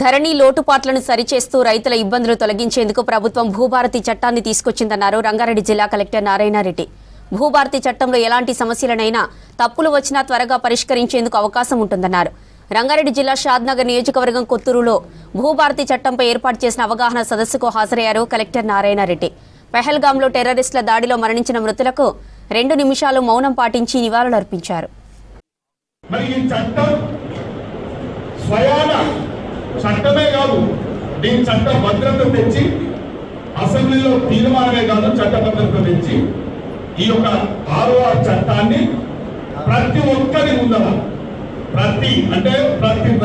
ధరణి లోటుపాట్లను సరిచేస్తూ రైతుల ఇబ్బందులు తొలగించేందుకు ప్రభుత్వం భూభారతి చట్టాన్ని తీసుకొచ్చిందన్నారు రంగారెడ్డి జిల్లా కలెక్టర్ నారాయణరెడ్డి. భూభారతి చట్టంలో ఎలాంటి సమస్యలనైనా తప్పులు వచ్చినా త్వరగా పరిష్కరించేందుకు అవకాశం ఉంటుందన్నారు. రంగారెడ్డి జిల్లా షాద్నగర్ నియోజకవర్గం కొత్తూరులో భూభారతి చట్టంపై ఏర్పాటు చేసిన అవగాహన సదస్సుకు హాజరయ్యారు కలెక్టర్ నారాయణరెడ్డి. పెహల్గాంలో టెర్రరిస్టుల దాడిలో మరణించిన మృతులకు 2 నిమిషాలు మౌనం పాటించి నివాళులర్పించారు. చట్టమే కాదు, దీని చట్ట భద్రత తెచ్చి అసెంబ్లీలో తీర్మానమే కాదు చట్ట భద్రత తెచ్చి ఈ యొక్క 6వ చట్టాన్ని ప్రతి ఒక్కరి ముందర ప్రతి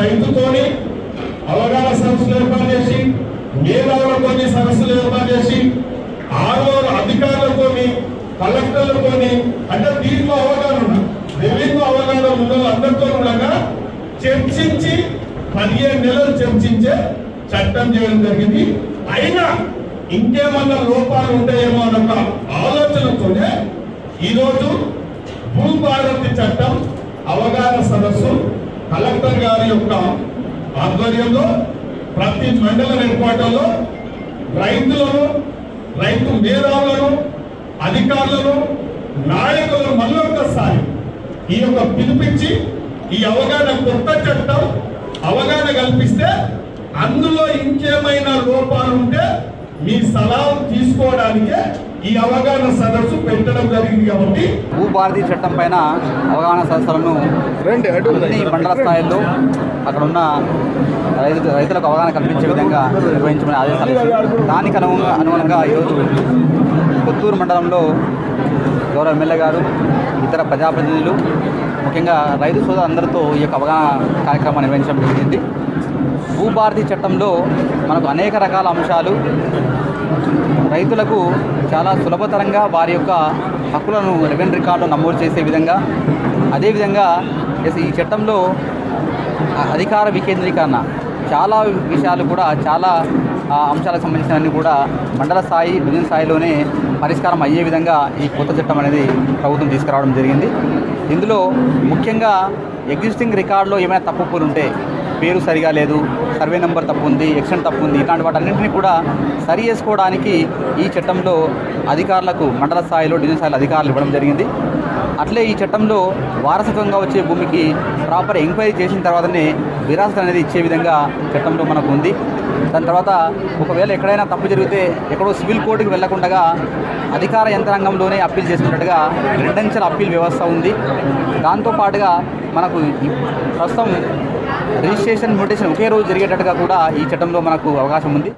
రైతుతోని అవగాహన సదస్సులు ఏర్పాటు చేసి, మేధావులతో సదస్సులు ఏర్పాటు చేసి, 6 అధికారులతోని కలెక్టర్లతోని దీంట్లో అవగాహన రెవెన్యూ అవగాహన ఉన్న అందరితో కూడా చర్చించి 15 నెలలు చర్చించే చట్టం చేయడం జరిగింది. అయినా ఇంకేమన్నా లోపాలు ఉంటాయేమో అన్న ఆలోచనతోనే ఈరోజు భూభారతి చట్టం అవగాహన సదస్సు కలెక్టర్ గారి యొక్క ఆధ్వర్యంలో ప్రతి మండల హెడ్క్వార్టర్లో రైతులను, రైతు మేధావులను, అధికారులను, నాయకులను మళ్ళొక్కసారి ఈ యొక్క పిలిపించి ఈ అవగాహన కొత్త చట్టం అవగాహన కల్పిస్తే అందులో ఇంకేమైనా లోపాలు ఉంటే మీ సలహా తీసుకోవడానికే ఈ అవగాహన సదస్సు పెట్టడం జరిగింది. కాబట్టి భూభారతి చట్టం పైన అవగాహన సదస్సులను అన్ని మండల స్థాయిలో అక్కడ ఉన్న రైతులకు అవగాహన కల్పించే విధంగా నిర్వహించమని ఆదేశాలు ఇచ్చారు. దానికి అనుగుణంగా ఈరోజు కొత్తూరు మండలంలో గౌరవ ఎమ్మెల్యే గారు, ఇతర ప్రజాప్రతినిధులు, ముఖ్యంగా రైతు సోదరులందరితో ఈ యొక్క అవగాహన కార్యక్రమాన్ని నిర్వహించడం జరిగింది. భూభారతి చట్టంలో మనకు అనేక రకాల అంశాలు రైతులకు చాలా సులభతరంగా వారి యొక్క హక్కులను రెవెన్యూ రికార్డులో నమోదు చేసే విధంగా, అదేవిధంగా ఈ చట్టంలో అధికార వికేంద్రీకరణ చాలా విషయాలు కూడా చాలా అంశాలకు సంబంధించినవన్నీ కూడా మండల స్థాయి, డివిజన్ స్థాయిలోనే పరిష్కారం అయ్యే విధంగా ఈ కొత్త చట్టం అనేది ప్రభుత్వం తీసుకురావడం జరిగింది. ఇందులో ముఖ్యంగా ఎగ్జిస్టింగ్ రికార్డులో ఏమైనా తప్పులు ఉంటే, పేరు సరిగా లేదు, సర్వే నెంబర్ తప్పు ఉంది, ఎక్స్టెంట్ తప్పు ఉంది, ఇట్లాంటి వాటన్నింటినీ కూడా సరి చేసుకోవడానికి ఈ చట్టంలో అధికారులకు మండల స్థాయిలో, డివిజన్ స్థాయిలో అధికారులు ఇవ్వడం జరిగింది. అట్లే ఈ చట్టంలో వారసత్వంగా వచ్చే భూమికి ప్రాపర్ ఎంక్వైరీ చేసిన తర్వాతనే విరాసత్ అనేది ఇచ్చే విధంగా చట్టంలో మనకు ఉంది. దాని తర్వాత ఒకవేళ ఎక్కడైనా తప్పు జరిగితే ఎక్కడో సివిల్ కోర్టుకి వెళ్లకుండా అధికార యంత్రాంగంలోనే అప్పీల్ చేసుకున్నట్టుగా 2 అంచెల అప్పీల్ వ్యవస్థ ఉంది. దాంతోపాటుగా మనకు ప్రస్తుతం రిజిస్ట్రేషన్, మ్యూటేషన్ ఒకే రోజు జరిగేటట్టుగా కూడా ఈ చట్టంలో మనకు అవకాశం ఉంది.